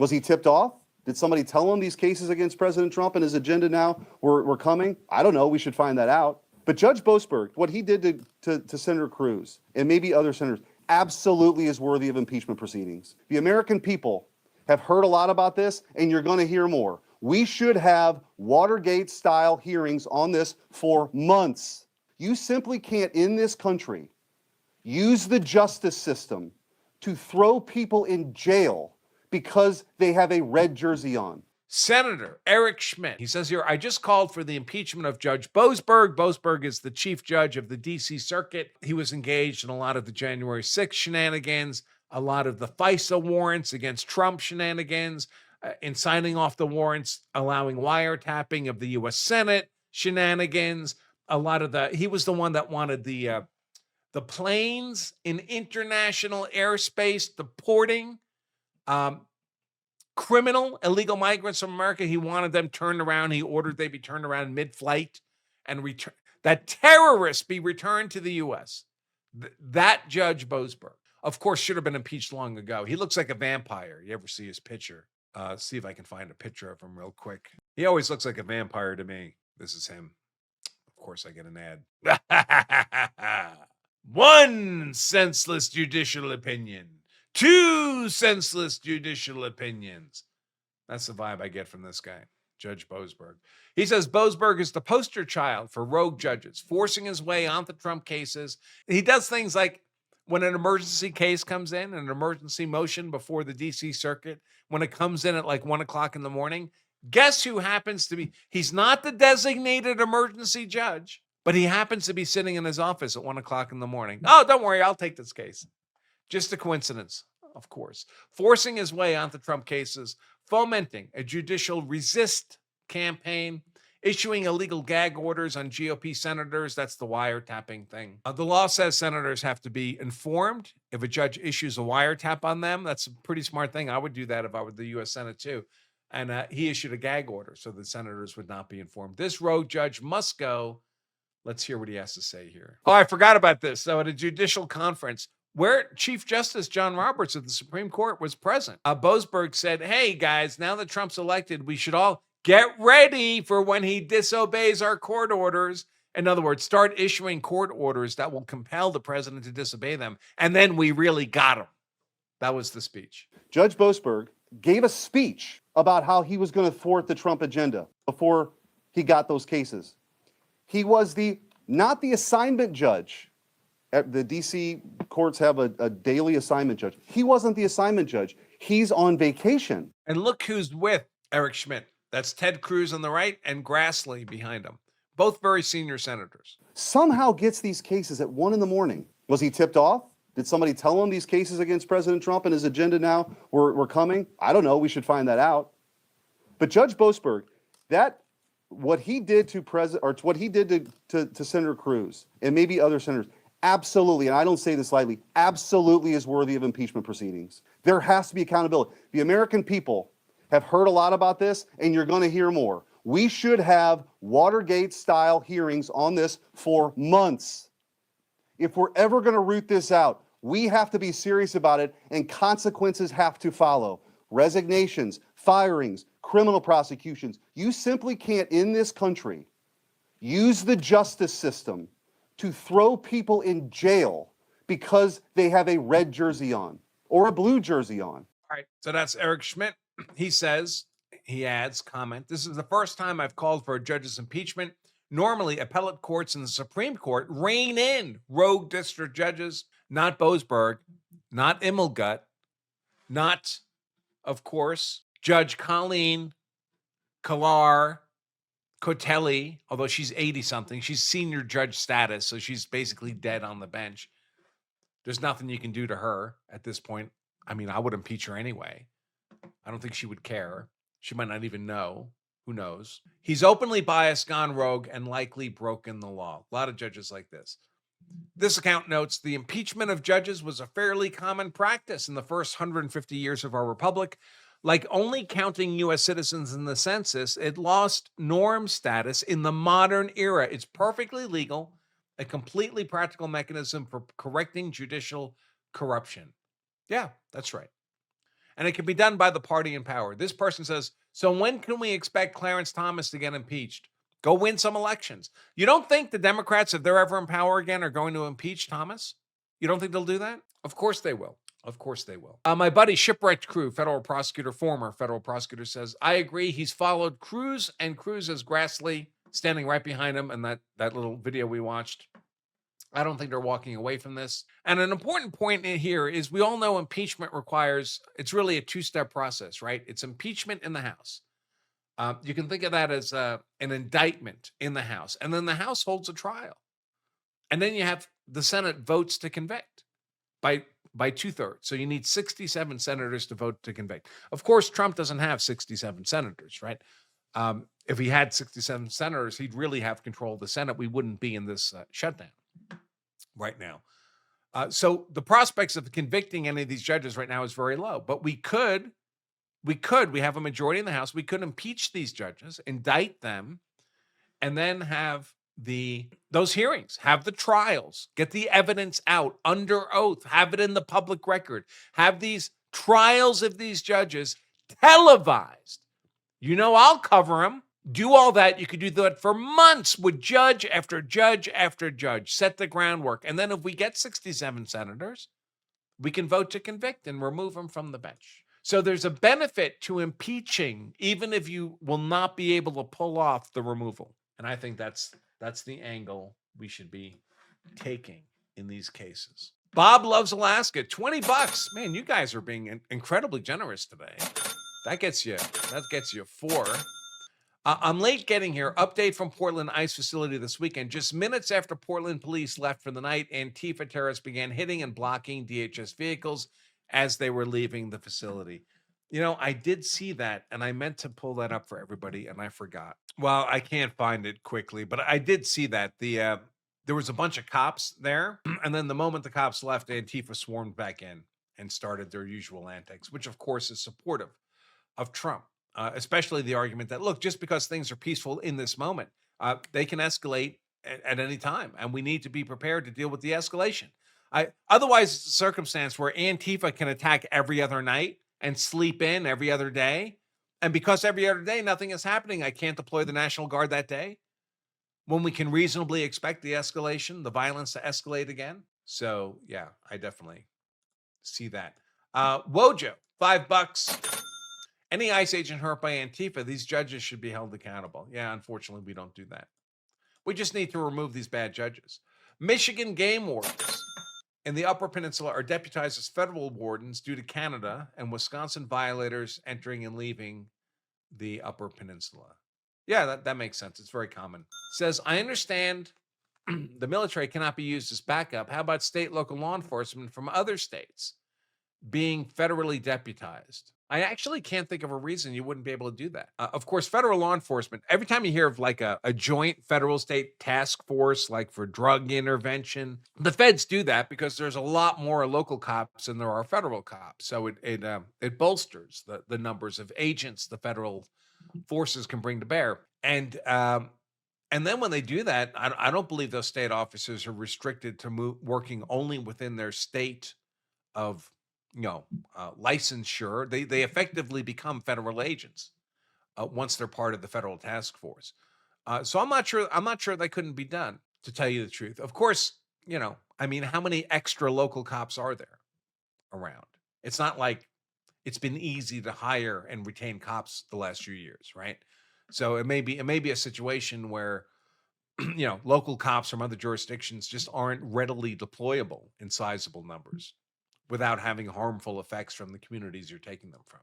Was he tipped off? Did somebody tell him these cases against President Trump and his agenda now were coming? I don't know. We should find that out. But Judge Boasberg, what he did to Senator Cruz and maybe other senators absolutely is worthy of impeachment proceedings. The American people have heard a lot about this, and you're going to hear more. We should have Watergate-style hearings on this for months. You simply can't, in this country, use the justice system to throw people in jail because they have a red jersey on. Senator Eric Schmitt, he says here, I just called for the impeachment of Judge Boasberg. Boasberg is the chief judge of the D.C. Circuit. He was engaged in a lot of the January 6th shenanigans, a lot of the FISA warrants against Trump shenanigans, in signing off the warrants, allowing wiretapping of the U.S. Senate shenanigans, a lot of he was the one that wanted the planes in international airspace deporting criminal illegal migrants from America. He wanted them turned around. He ordered they be turned around mid-flight and that terrorists be returned to the U.S. That Judge Boasberg, of course, should have been impeached long ago. He looks like a vampire. You ever see his picture? See if I can find a picture of him real quick. He always looks like a vampire to me. This is him. Of course, I get an ad. One senseless judicial opinion. Two senseless judicial opinions. That's the vibe I get from this guy, Judge Boasberg. He says Boasberg is the poster child for rogue judges, forcing his way onto Trump cases. He does things like when an emergency case comes in, an emergency motion before the D.C. Circuit, when it comes in at like 1 o'clock in the morning, guess who happens to be? He's not the designated emergency judge, but he happens to be sitting in his office at 1 o'clock in the morning. Oh, don't worry, I'll take this case. Just a coincidence, of course. Forcing his way onto Trump cases, fomenting a judicial resist campaign, issuing illegal gag orders on GOP senators. That's the wiretapping thing. The law says senators have to be informed if a judge issues a wiretap on them. That's a pretty smart thing. I would do that if I were the U.S. Senate too. And he issued a gag order so the senators would not be informed. This rogue judge must go. Let's hear what he has to say here. Oh, I forgot about this. So at a judicial conference, where Chief Justice John Roberts of the Supreme Court was present, Boasberg said, hey, guys, now that Trump's elected, we should all get ready for when he disobeys our court orders. In other words, start issuing court orders that will compel the president to disobey them. And then we really got him. That was the speech. Judge Boasberg gave a speech about how he was going to thwart the Trump agenda before he got those cases. He was not the assignment judge. The D.C. courts have a daily assignment judge. He wasn't the assignment judge. He's on vacation. And look who's with Eric Schmitt. That's Ted Cruz on the right and Grassley behind him. Both very senior senators. Somehow gets these cases at 1 a.m. Was he tipped off? Did somebody tell him these cases against President Trump and his agenda now were coming? I don't know. We should find that out. But Judge Boasberg, what he did to Senator Cruz and maybe other senators, absolutely, and I don't say this lightly, absolutely is worthy of impeachment proceedings. There has to be accountability. The American people have heard a lot about this, and you're going to hear more. We should have Watergate-style hearings on this for months. If we're ever going to root this out, we have to be serious about it, and consequences have to follow. Resignations, firings, criminal prosecutions. You simply can't, in this country, use the justice system to throw people in jail because they have a red jersey on or a blue jersey on. All right, so that's Eric Schmitt. He says, he adds, comment, this is the first time I've called for a judge's impeachment. Normally, appellate courts and the Supreme Court rein in rogue district judges, not Boasberg, not Immelgut, not, of course, Judge Colleen Kalar Cotelli, although she's 80-something. She's senior judge status, so she's basically dead on the bench. There's nothing you can do to her at this point. I mean, I would impeach her anyway. I don't think she would care. She might not even know. Who knows? He's openly biased, gone rogue, and likely broken the law. A lot of judges like this. This account notes the impeachment of judges was a fairly common practice in the first 150 years of our republic. Like only counting U.S. citizens in the census, it lost norm status in the modern era. It's perfectly legal, a completely practical mechanism for correcting judicial corruption. Yeah, that's right. And it can be done by the party in power. This person says, so when can we expect Clarence Thomas to get impeached? Go win some elections. You don't think the Democrats, if they're ever in power again, are going to impeach Thomas? You don't think they'll do that? Of course they will. Of course they will. My buddy Shipwrecked Crew, federal prosecutor, former federal prosecutor, says, I agree. He's followed Cruz, and Cruz is Grassley standing right behind him in that little video we watched. I don't think they're walking away from this. And an important point in here is we all know impeachment requires, it's really a two-step process, right? It's impeachment in the House. You can think of that as an indictment in the House. And then the House holds a trial. And then you have the Senate votes to convict by 2/3. So you need 67 senators to vote to convict. Of course, Trump doesn't have 67 senators, right? If he had 67 senators, he'd really have control of the Senate. We wouldn't be in this shutdown right now. So the prospects of convicting any of these judges right now is very low. But we have a majority in the House. We could impeach these judges, indict them, and then have those hearings, have the trials, get the evidence out under oath, have it in the public record, have these trials of these judges televised. I'll cover them. Do all that. You could do that for months with judge after judge after judge, set the groundwork. And then if we get 67 senators, we can vote to convict and remove them from the bench. So there's a benefit to impeaching, even if you will not be able to pull off the removal. And I think that's the angle we should be taking in these cases. Bob loves Alaska. $20. Man, you guys are being incredibly generous today. That gets you 4. I'm late getting here. Update from Portland ICE facility this weekend. Just minutes after Portland police left for the night, Antifa terrorists began hitting and blocking DHS vehicles as they were leaving the facility. I did see that, and I meant to pull that up for everybody, and I forgot. Well, I can't find it quickly, but I did see that. There was a bunch of cops there, and then the moment the cops left, Antifa swarmed back in and started their usual antics, which, of course, is supportive of Trump. Especially the argument that, look, just because things are peaceful in this moment, they can escalate at any time, and we need to be prepared to deal with the escalation. Otherwise, it's a circumstance where Antifa can attack every other night and sleep in every other day, and because every other day nothing is happening, I can't deploy the National Guard that day, when we can reasonably expect the escalation, the violence to escalate again. So, yeah, I definitely see that. Wojo, $5. Any ICE agent hurt by Antifa, these judges should be held accountable. Yeah, unfortunately, we don't do that. We just need to remove these bad judges. Michigan game wardens in the Upper Peninsula are deputized as federal wardens due to Canada and Wisconsin violators entering and leaving the Upper Peninsula. Yeah, that makes sense. It's very common. Says, I understand the military cannot be used as backup. How about state, local law enforcement from other states being federally deputized? I actually can't think of a reason you wouldn't be able to do that. Of course, federal law enforcement, every time you hear of like a joint federal state task force, like for drug intervention, the feds do that because there's a lot more local cops than there are federal cops. So it bolsters the numbers of agents the federal forces can bring to bear. And then when they do that, I don't believe those state officers are restricted to working only within their state of licensure. They effectively become federal agents once they're part of the federal task force. So I'm not sure that couldn't be done, to tell you the truth. Of course, how many extra local cops are there around? It's not like it's been easy to hire and retain cops the last few years, right? So it may be a situation where local cops from other jurisdictions just aren't readily deployable in sizable numbers without having harmful effects from the communities you're taking them from.